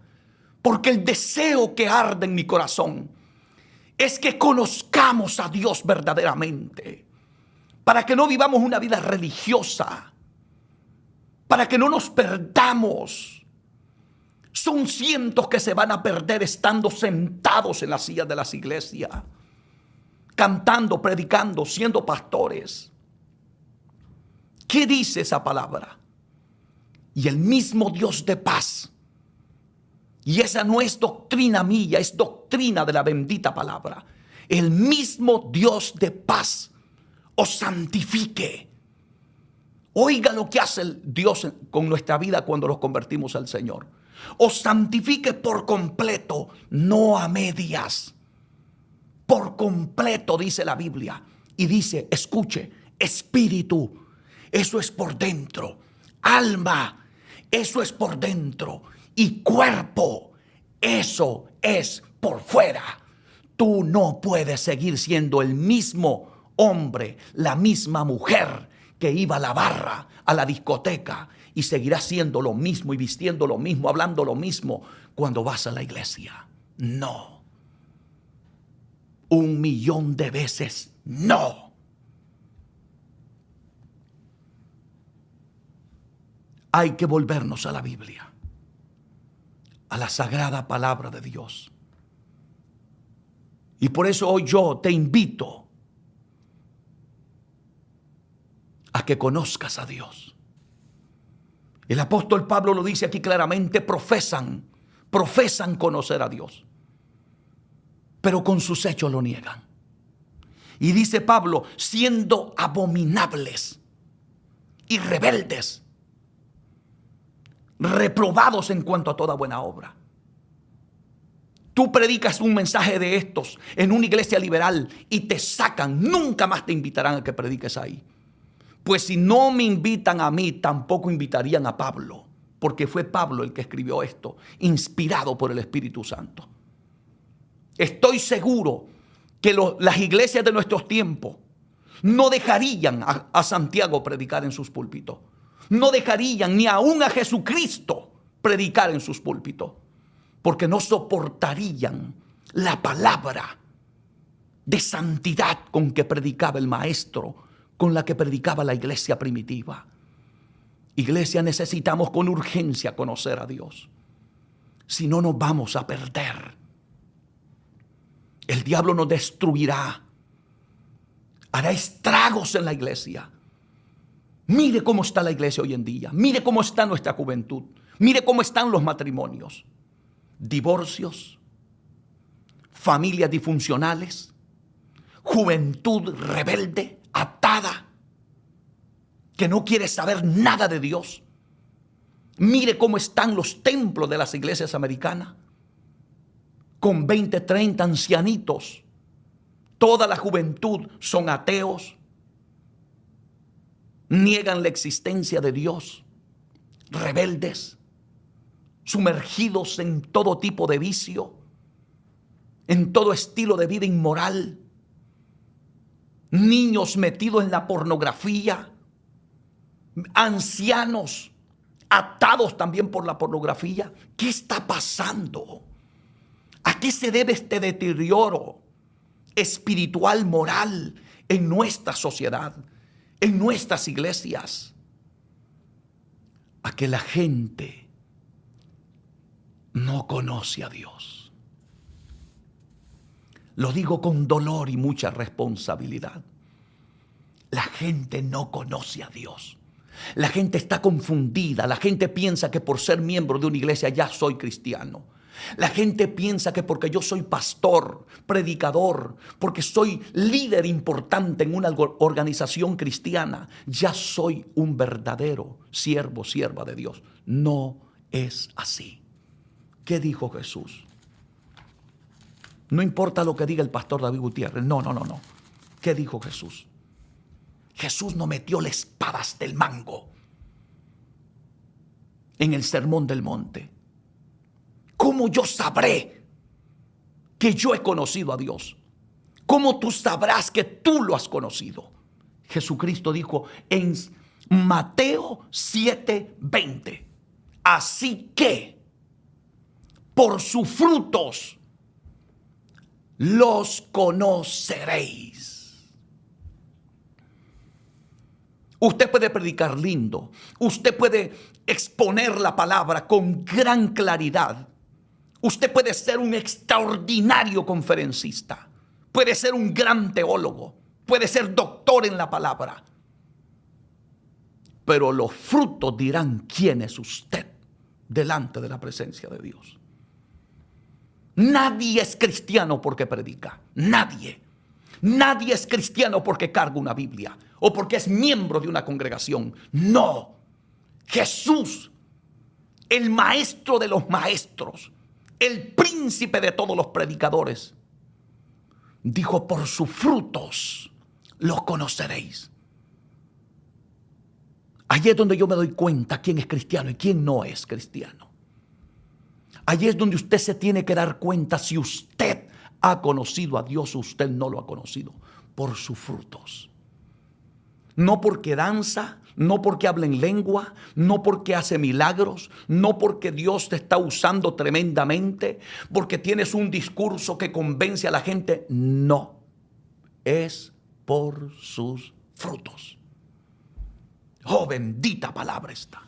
Porque el deseo que arde en mi corazón es que conozcamos a Dios verdaderamente. Para que no vivamos una vida religiosa, para que no nos perdamos. Son cientos que se van a perder estando sentados en las sillas de las iglesias, cantando, predicando, siendo pastores. ¿Qué dice esa palabra? Y el mismo Dios de paz, y esa no es doctrina mía, es doctrina de la bendita palabra, el mismo Dios de paz os santifique, Oiga lo que hace el Dios con nuestra vida cuando nos convertimos al Señor. Os santifique por completo, no a medias. Por completo, dice la Biblia. Y dice, escuche, espíritu, eso es por dentro. Alma, eso es por dentro. Y cuerpo, eso es por fuera. Tú no puedes seguir siendo el mismo hombre, la misma mujer que iba a la barra, a la discoteca, y seguirás siendo lo mismo y vistiendo lo mismo, hablando lo mismo cuando vas a la iglesia. No. 1,000,000 de veces no. Hay que volvernos a la Biblia, a la sagrada palabra de Dios. Y por eso hoy yo te invito a que conozcas a Dios. El apóstol Pablo lo dice aquí claramente, profesan conocer a Dios, pero con sus hechos lo niegan. Y dice Pablo, siendo abominables y rebeldes, reprobados en cuanto a toda buena obra. Tú predicas un mensaje de estos en una iglesia liberal y te sacan, nunca más te invitarán a que prediques ahí. Pues si no me invitan a mí, tampoco invitarían a Pablo, porque fue Pablo el que escribió esto, inspirado por el Espíritu Santo. Estoy seguro que las iglesias de nuestros tiempos no dejarían a Santiago predicar en sus púlpitos. No dejarían ni aún a Jesucristo predicar en sus púlpitos, porque no soportarían la palabra de santidad con que predicaba el maestro, con la que predicaba la iglesia primitiva. Iglesia, necesitamos con urgencia conocer a Dios. Si no, nos vamos a perder. El diablo nos destruirá. Hará estragos en la iglesia. Mire cómo está la iglesia hoy en día. Mire cómo está nuestra juventud. Mire cómo están los matrimonios. Divorcios, familias disfuncionales, juventud rebelde, atada, que no quiere saber nada de Dios. Mire cómo están los templos de las iglesias americanas, con 20, 30 ancianitos. Toda la juventud son ateos, niegan la existencia de Dios, rebeldes, sumergidos en todo tipo de vicio, en todo estilo de vida inmoral, niños metidos en la pornografía, ancianos atados también por la pornografía. ¿Qué está pasando? ¿A qué se debe este deterioro espiritual, moral en nuestra sociedad, en nuestras iglesias? A que la gente no conoce a Dios. Lo digo con dolor y mucha responsabilidad. La gente no conoce a Dios. La gente está confundida. La gente piensa que por ser miembro de una iglesia ya soy cristiano. La gente piensa que porque yo soy pastor, predicador, porque soy líder importante en una organización cristiana, ya soy un verdadero siervo, sierva de Dios. No es así. ¿Qué dijo Jesús? No importa lo que diga el pastor David Gutiérrez. No. ¿Qué dijo Jesús? Jesús no metió la espada hasta el mango en el Sermón del Monte. ¿Cómo yo sabré que yo he conocido a Dios? ¿Cómo tú sabrás que tú lo has conocido? Jesucristo dijo en Mateo 7:20. Así que por sus frutos los conoceréis. Usted puede predicar lindo. Usted puede exponer la palabra con gran claridad. Usted puede ser un extraordinario conferencista. Puede ser un gran teólogo. Puede ser doctor en la palabra. Pero los frutos dirán quién es usted delante de la presencia de Dios. Nadie es cristiano porque predica. Nadie. Nadie es cristiano porque carga una Biblia o porque es miembro de una congregación. No. Jesús, el maestro de los maestros, el príncipe de todos los predicadores, dijo: por sus frutos los conoceréis. Allí es donde yo me doy cuenta quién es cristiano y quién no es cristiano. Allí es donde usted se tiene que dar cuenta si usted ha conocido a Dios o usted no lo ha conocido. Por sus frutos. No porque danza, no porque habla en lengua, no porque hace milagros, no porque Dios te está usando tremendamente, porque tienes un discurso que convence a la gente. No, es por sus frutos. Oh, bendita palabra esta.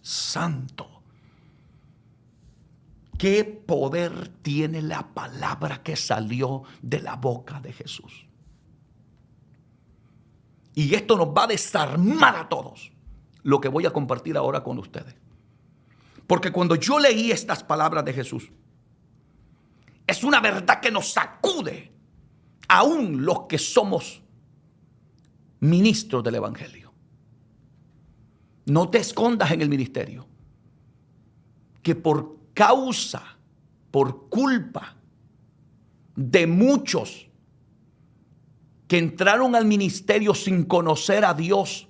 Santo. ¿Qué poder tiene la palabra que salió de la boca de Jesús? Y esto nos va a desarmar a todos, lo que voy a compartir ahora con ustedes. Porque cuando yo leí estas palabras de Jesús, es una verdad que nos sacude, aún los que somos ministros del Evangelio. No te escondas en el ministerio, que por causa, por culpa de muchos que entraron al ministerio sin conocer a Dios,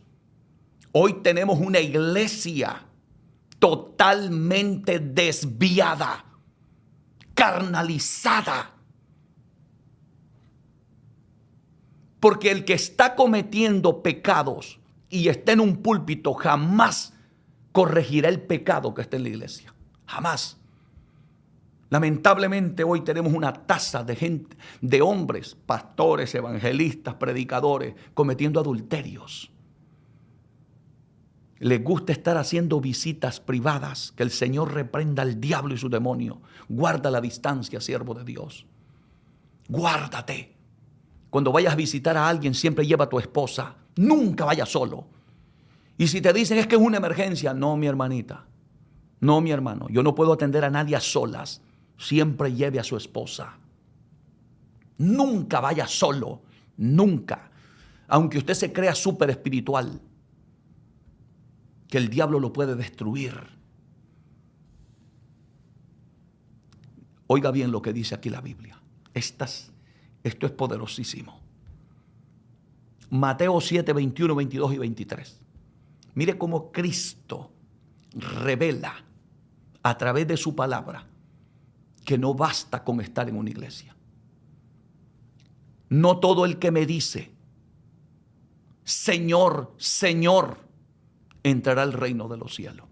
hoy tenemos una iglesia totalmente desviada, carnalizada. Porque el que está cometiendo pecados y está en un púlpito jamás corregirá el pecado que está en la iglesia. Jamás. Lamentablemente hoy tenemos una tasa de gente, de hombres, pastores, evangelistas, predicadores, cometiendo adulterios. Les gusta estar haciendo visitas privadas. Que el Señor reprenda al diablo y su demonio. Guarda la distancia, siervo de Dios. Guárdate. Cuando vayas a visitar a alguien, siempre lleva a tu esposa. Nunca vayas solo. Y si te dicen es que es una emergencia, no, mi hermanita. No, mi hermano. Yo no puedo atender a nadie a solas. Siempre lleve a su esposa. Nunca vaya solo. Nunca. Aunque usted se crea súper espiritual, que el diablo lo puede destruir. Oiga bien lo que dice aquí la Biblia. Esto es poderosísimo. Mateo 7, 21, 22 y 23. Mire cómo Cristo revela a través de su palabra que no basta con estar en una iglesia. No todo el que me dice, Señor, Señor, entrará al reino de los cielos.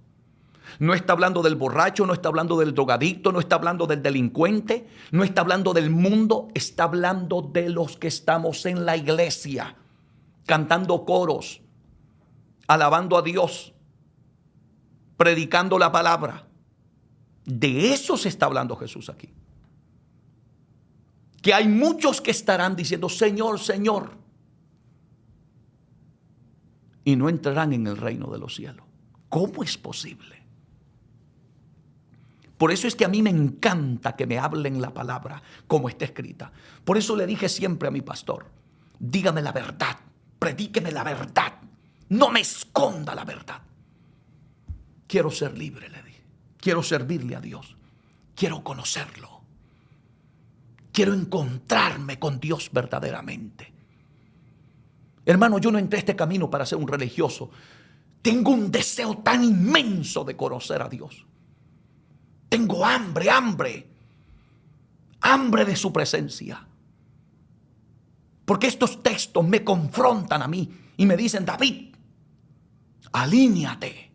No está hablando del borracho, no está hablando del drogadicto, no está hablando del delincuente, no está hablando del mundo, está hablando de los que estamos en la iglesia, cantando coros, alabando a Dios, predicando la palabra. De eso se está hablando Jesús aquí. Que hay muchos que estarán diciendo, Señor, Señor, y no entrarán en el reino de los cielos. ¿Cómo es posible? Por eso es que a mí me encanta que me hablen la palabra como está escrita. Por eso le dije siempre a mi pastor, dígame la verdad, predíqueme la verdad, no me esconda la verdad. Quiero ser libre, le dije. Quiero servirle a Dios. Quiero conocerlo. Quiero encontrarme con Dios verdaderamente. Hermano, yo no entré a este camino para ser un religioso. Tengo un deseo tan inmenso de conocer a Dios. Tengo hambre de su presencia. Porque estos textos me confrontan a mí y me dicen, David, alíñate.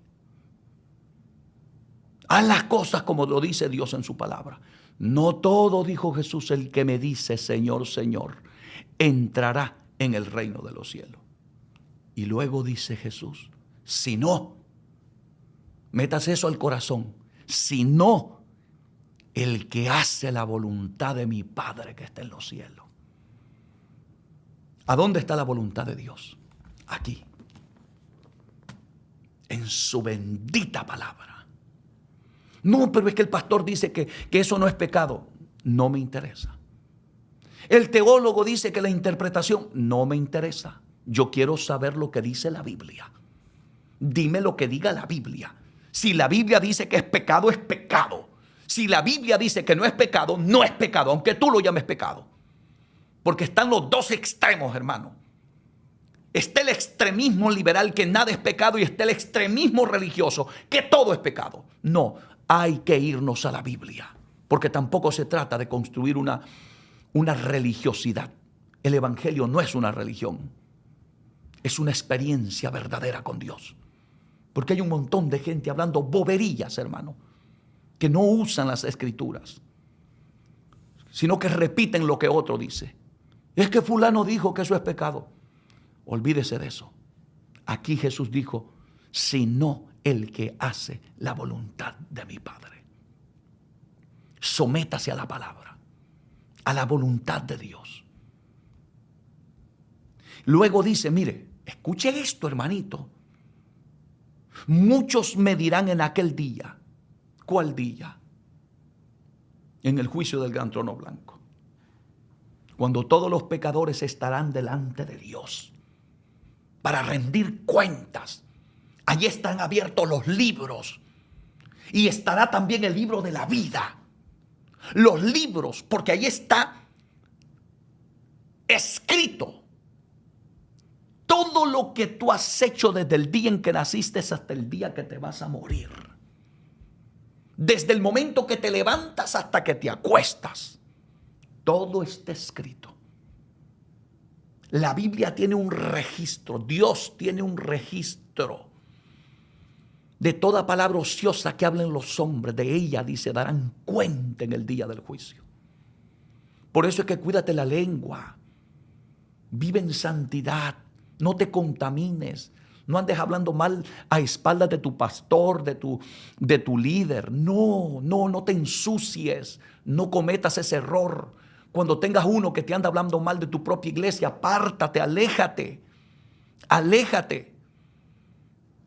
Haz las cosas como lo dice Dios en su palabra. No todo, dijo Jesús, el que me dice Señor, Señor, entrará en el reino de los cielos. Y luego dice Jesús, si no, metas eso al corazón, si no, el que hace la voluntad de mi Padre que está en los cielos. ¿A dónde está la voluntad de Dios? Aquí, en su bendita palabra. No, pero es que el pastor dice que eso no es pecado. No me interesa. El teólogo dice que la interpretación no me interesa. Yo quiero saber lo que dice la Biblia. Dime lo que diga la Biblia. Si la Biblia dice que es pecado, es pecado. Si la Biblia dice que no es pecado, no es pecado, aunque tú lo llames pecado. Porque están los dos extremos, hermano. Está el extremismo liberal, que nada es pecado, y está el extremismo religioso, que todo es pecado. No, hay que irnos a la Biblia, porque tampoco se trata de construir una religiosidad. El evangelio no es una religión, es una experiencia verdadera con Dios. Porque hay un montón de gente hablando boberías, hermano, que no usan las escrituras, sino que repiten lo que otro dice. Es que fulano dijo que eso es pecado. Olvídese de eso. Aquí Jesús dijo, sino el que hace la voluntad de mi Padre. Sométase a la palabra, a la voluntad de Dios. Luego dice, mire, escuche esto, hermanito. Muchos me dirán en aquel día. ¿Cuál día? En el juicio del gran trono blanco. Cuando todos los pecadores estarán delante de Dios para rendir cuentas. Allí están abiertos los libros. Y estará también el libro de la vida. Los libros, porque ahí está escrito todo lo que tú has hecho desde el día en que naciste hasta el día que te vas a morir. Desde el momento que te levantas hasta que te acuestas. Todo está escrito. La Biblia tiene un registro. Dios tiene un registro de toda palabra ociosa que hablen los hombres. De ella, dice, darán cuenta en el día del juicio. Por eso es que cuídate la lengua. Vive en santidad. No te contamines. No andes hablando mal a espaldas de tu pastor, de tu líder. No te ensucies. No cometas ese error. Cuando tengas uno que te anda hablando mal de tu propia iglesia, apártate, aléjate. Aléjate.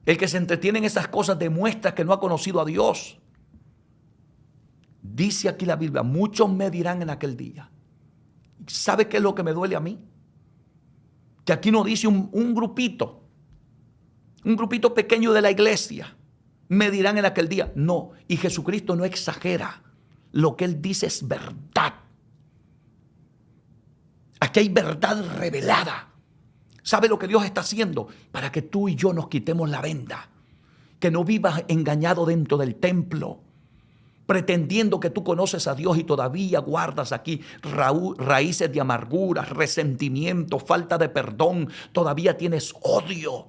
El que se entretiene en esas cosas demuestra que no ha conocido a Dios. Dice aquí la Biblia, muchos me dirán en aquel día. ¿Sabe qué es lo que me duele a mí? Que aquí no dice un grupito pequeño de la iglesia. Me dirán en aquel día. No, y Jesucristo no exagera. Lo que Él dice es verdad. Aquí hay verdad revelada. ¿Sabe lo que Dios está haciendo? Para que tú y yo nos quitemos la venda. Que no vivas engañado dentro del templo, pretendiendo que tú conoces a Dios y todavía guardas aquí raíces de amargura, resentimiento, falta de perdón. Todavía tienes odio.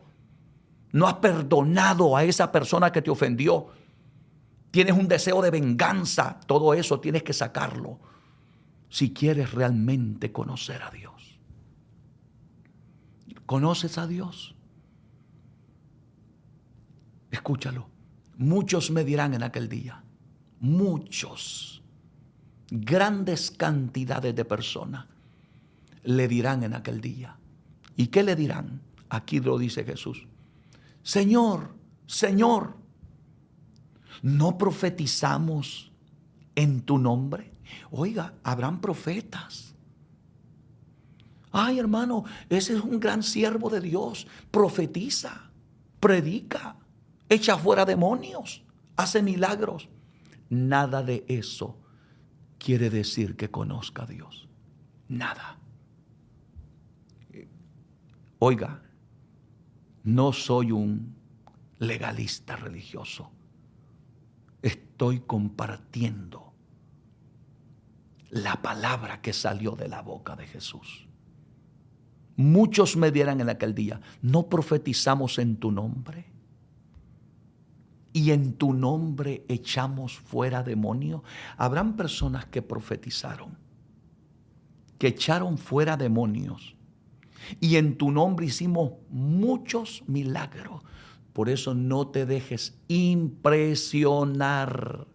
No has perdonado a esa persona que te ofendió. Tienes un deseo de venganza. Todo eso tienes que sacarlo si quieres realmente conocer a Dios. ¿Conoces a Dios? Escúchalo. Muchos me dirán en aquel día. Muchos. Grandes cantidades de personas le dirán en aquel día. ¿Y qué le dirán? Aquí lo dice Jesús. Señor, Señor, ¿no profetizamos en tu nombre? Oiga, habrán profetas. Ay, hermano, ese es un gran siervo de Dios. Profetiza, predica, echa fuera demonios, hace milagros. Nada de eso quiere decir que conozca a Dios. Nada. Oiga, no soy un legalista religioso. Estoy compartiendo la palabra que salió de la boca de Jesús. Muchos me dirán en aquel día, ¿no profetizamos en tu nombre? ¿Y en tu nombre echamos fuera demonios? Habrán personas que profetizaron, que echaron fuera demonios. Y en tu nombre hicimos muchos milagros. Por eso no te dejes impresionar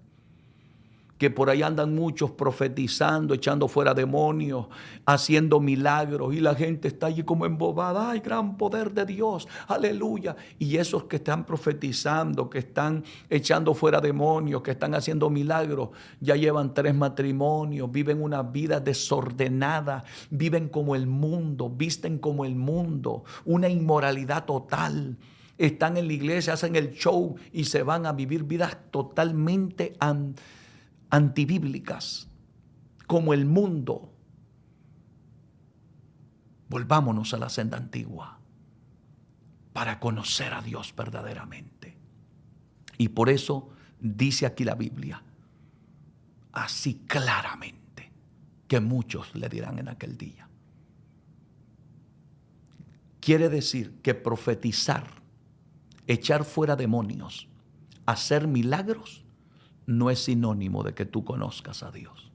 que por ahí andan muchos profetizando, echando fuera demonios, haciendo milagros, y la gente está allí como embobada. ¡Ay, gran poder de Dios! ¡Aleluya! Y esos que están profetizando, que están echando fuera demonios, que están haciendo milagros, ya llevan 3 matrimonios, viven una vida desordenada, viven como el mundo, visten como el mundo, una inmoralidad total. Están en la iglesia, hacen el show y se van a vivir vidas totalmente antibíblicas, como el mundo. Volvámonos a la senda antigua para conocer a Dios verdaderamente. Y por eso dice aquí la Biblia, así claramente, que muchos le dirán en aquel día. Quiere decir que profetizar, echar fuera demonios, hacer milagros, no es sinónimo de que tú conozcas a Dios.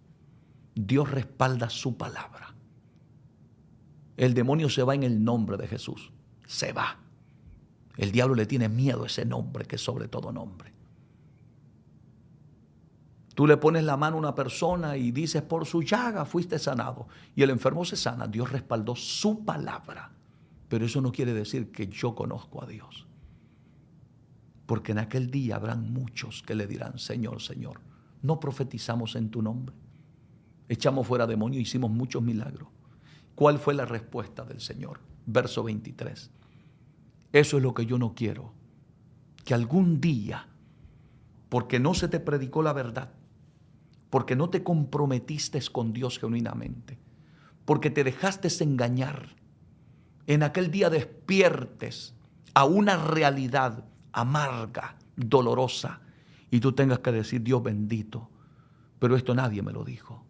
Dios respalda su palabra. El demonio se va en el nombre de Jesús. Se va. El diablo le tiene miedo a ese nombre que es sobre todo nombre. Tú le pones la mano a una persona y dices, por su llaga fuiste sanado. Y el enfermo se sana. Dios respaldó su palabra. Pero eso no quiere decir que yo conozco a Dios. Porque en aquel día habrán muchos que le dirán, Señor, Señor, ¿no profetizamos en tu nombre? Echamos fuera demonios, hicimos muchos milagros. ¿Cuál fue la respuesta del Señor? Verso 23. Eso es lo que yo no quiero. Que algún día, porque no se te predicó la verdad, porque no te comprometiste con Dios genuinamente, porque te dejaste engañar, en aquel día despiertes a una realidad amarga, dolorosa, y tú tengas que decir, Dios bendito, pero esto nadie me lo dijo.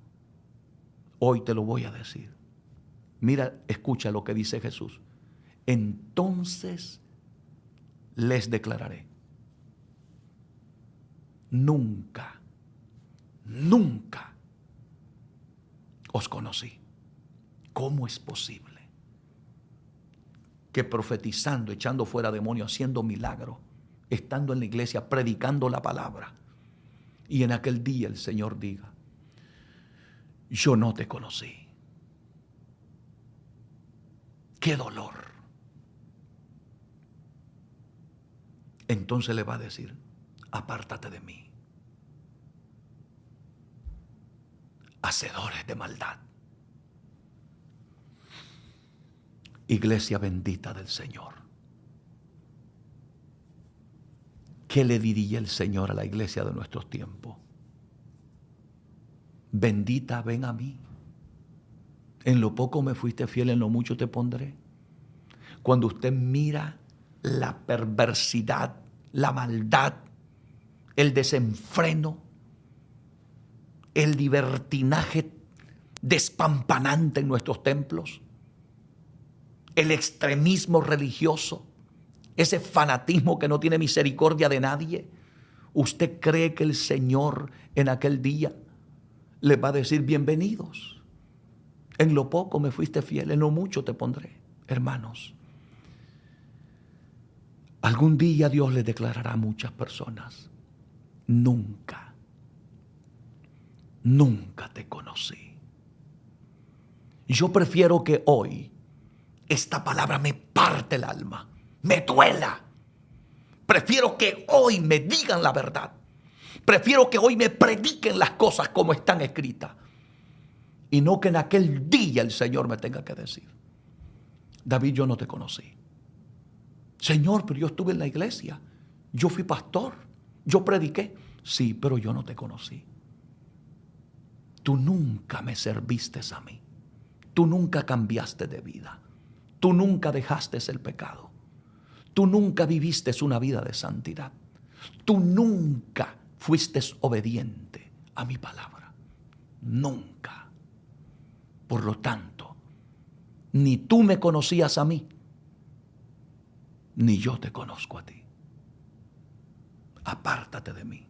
Hoy te lo voy a decir. Mira, escucha lo que dice Jesús. Entonces les declararé, nunca, nunca os conocí. ¿Cómo es posible que profetizando, echando fuera demonios, haciendo milagros, estando en la iglesia, predicando la palabra, y en aquel día el Señor diga, yo no te conocí? ¡Qué dolor! Entonces le va a decir, apártate de mí, hacedores de maldad. Iglesia bendita del Señor. ¿Qué le diría el Señor a la iglesia de nuestros tiempos? Bendita, ven a mí. En lo poco me fuiste fiel, en lo mucho te pondré. Cuando usted mira la perversidad, la maldad, el desenfreno, el libertinaje despampanante en nuestros templos, el extremismo religioso, ese fanatismo que no tiene misericordia de nadie, ¿usted cree que el Señor en aquel día les va a decir bienvenidos? En lo poco me fuiste fiel, en lo mucho te pondré. Hermanos, algún día Dios le declarará a muchas personas, nunca, nunca te conocí. Yo prefiero que hoy esta palabra me parte el alma, me duela. Prefiero que hoy me digan la verdad. Prefiero que hoy me prediquen las cosas como están escritas. Y no que en aquel día el Señor me tenga que decir, David, yo no te conocí. Señor, pero yo estuve en la iglesia. Yo fui pastor. Yo prediqué. Sí, pero yo no te conocí. Tú nunca me serviste a mí. Tú nunca cambiaste de vida. Tú nunca dejaste el pecado. Tú nunca viviste una vida de santidad. Tú nunca fuiste obediente a mi palabra. Nunca. Por lo tanto, ni tú me conocías a mí, ni yo te conozco a ti. Apártate de mí.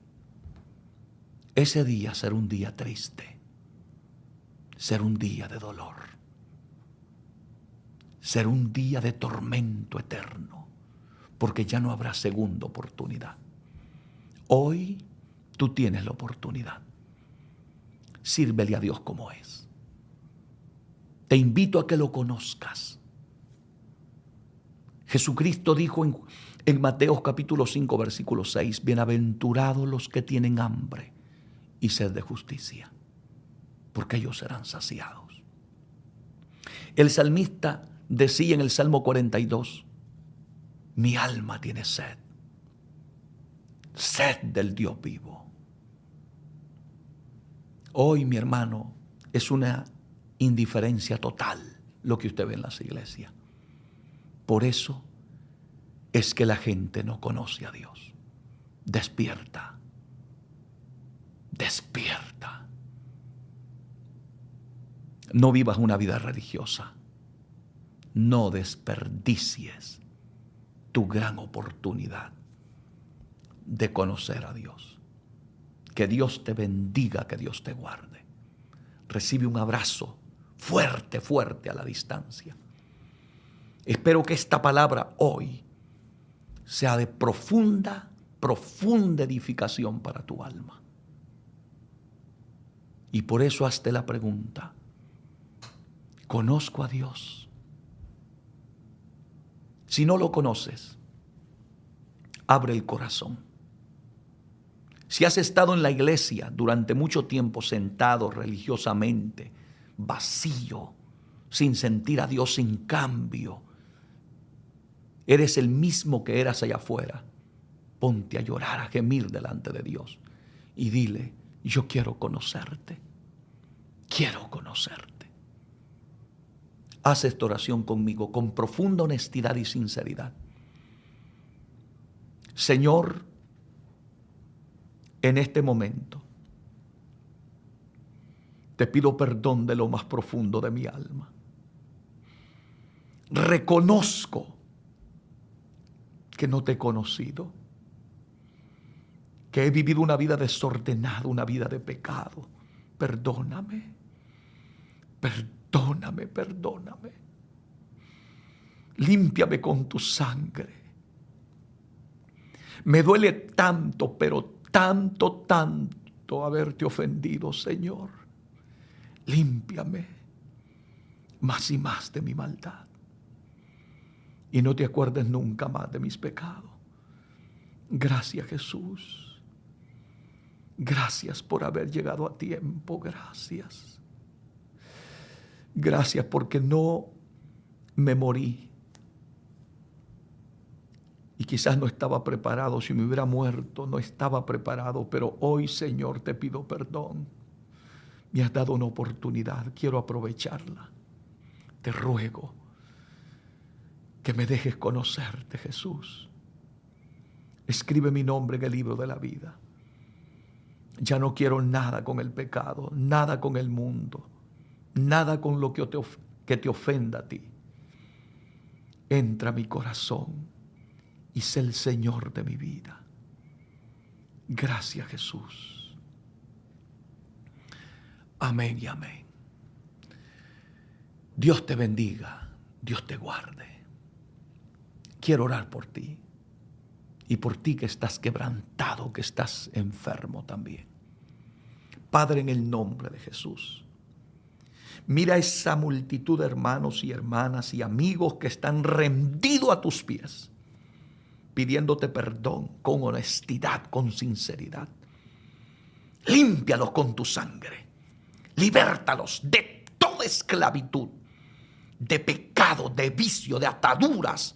Ese día será un día triste. Será un día de dolor. Será un día de tormento eterno, porque ya no habrá segunda oportunidad. Hoy tú tienes la oportunidad sírvele a Dios como es. Te invito a que lo conozcas. Jesucristo dijo en Mateo capítulo 5, versículo 6, bienaventurados los que tienen hambre y sed de justicia, porque ellos serán saciados. El salmista decía en el Salmo 42, mi alma tiene sed, sed del Dios vivo. Hoy, mi hermano, es una indiferencia total lo que usted ve en las iglesias. Por eso es que la gente no conoce a Dios. Despierta, despierta. No vivas una vida religiosa. No desperdicies tu gran oportunidad de conocer a Dios. Que Dios te bendiga, que Dios te guarde. Recibe un abrazo fuerte, fuerte a la distancia. Espero que esta palabra hoy sea de profunda, profunda edificación para tu alma. Y por eso hazte la pregunta, ¿conozco a Dios? Si no lo conoces, abre el corazón. Si has estado en la iglesia durante mucho tiempo sentado religiosamente, vacío, sin sentir a Dios sin cambio, eres el mismo que eras allá afuera, ponte a llorar, a gemir delante de Dios y dile, yo quiero conocerte, quiero conocerte. Haz esta oración conmigo con profunda honestidad y sinceridad. Señor, en este momento te pido perdón de lo más profundo de mi alma. Reconozco que no te he conocido, que he vivido una vida desordenada, una vida de pecado. Perdóname, perdóname, perdóname. Límpiame con tu sangre. Me duele tanto, pero tanto, tanto haberte ofendido, Señor. Límpiame más y más de mi maldad. Y no te acuerdes nunca más de mis pecados. Gracias, Jesús. Gracias por haber llegado a tiempo. Gracias. Gracias porque no me morí. Y quizás no estaba preparado. Si me hubiera muerto, no estaba preparado. Pero hoy, Señor, te pido perdón. Me has dado una oportunidad. Quiero aprovecharla. Te ruego que me dejes conocerte, Jesús. Escribe mi nombre en el libro de la vida. Ya no quiero nada con el pecado, nada con el mundo, nada con lo que te ofenda a ti. Entra a mi corazón y sé el Señor de mi vida. Gracias, Jesús. Amén y amén. Dios te bendiga, Dios te guarde. Quiero orar por ti y por ti que estás quebrantado, que estás enfermo también. Padre, en el nombre de Jesús, mira esa multitud de hermanos y hermanas y amigos que están rendidos a tus pies, pidiéndote perdón con honestidad, con sinceridad. Límpialos con tu sangre. Libértalos de toda esclavitud, de pecado, de vicio, de ataduras.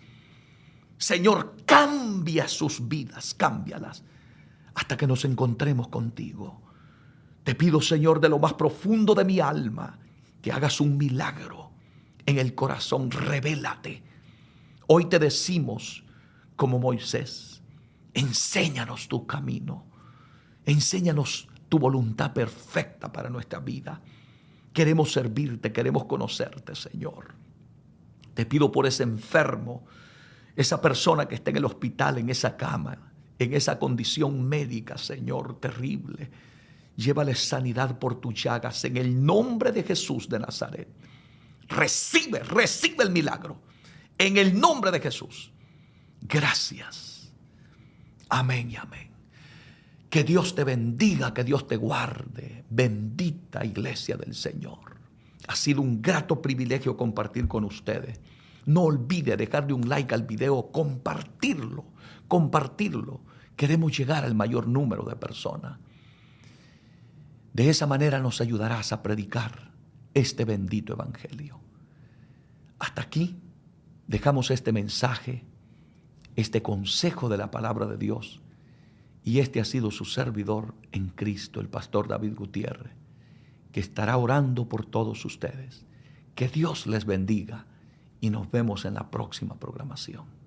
Señor, cambia sus vidas, cámbialas, hasta que nos encontremos contigo. Te pido, Señor, de lo más profundo de mi alma, que hagas un milagro en el corazón. Revélate. Hoy te decimos, como Moisés, enséñanos tu camino, enséñanos tu voluntad perfecta para nuestra vida. Queremos servirte, queremos conocerte, Señor. Te pido por ese enfermo, esa persona que está en el hospital, en esa cama, en esa condición médica, Señor, terrible. Llévale sanidad por tus llagas en el nombre de Jesús de Nazaret. Recibe el milagro en el nombre de Jesús. Gracias. Amén y amén. Que Dios te bendiga, que Dios te guarde. Bendita Iglesia del Señor. Ha sido un grato privilegio compartir con ustedes. No olvide dejarle un like al video, compartirlo. Queremos llegar al mayor número de personas. De esa manera nos ayudarás a predicar este bendito evangelio. Hasta aquí dejamos este mensaje, este consejo de la palabra de Dios. Y este ha sido su servidor en Cristo, el pastor David Gutiérrez, que estará orando por todos ustedes. Que Dios les bendiga y nos vemos en la próxima programación.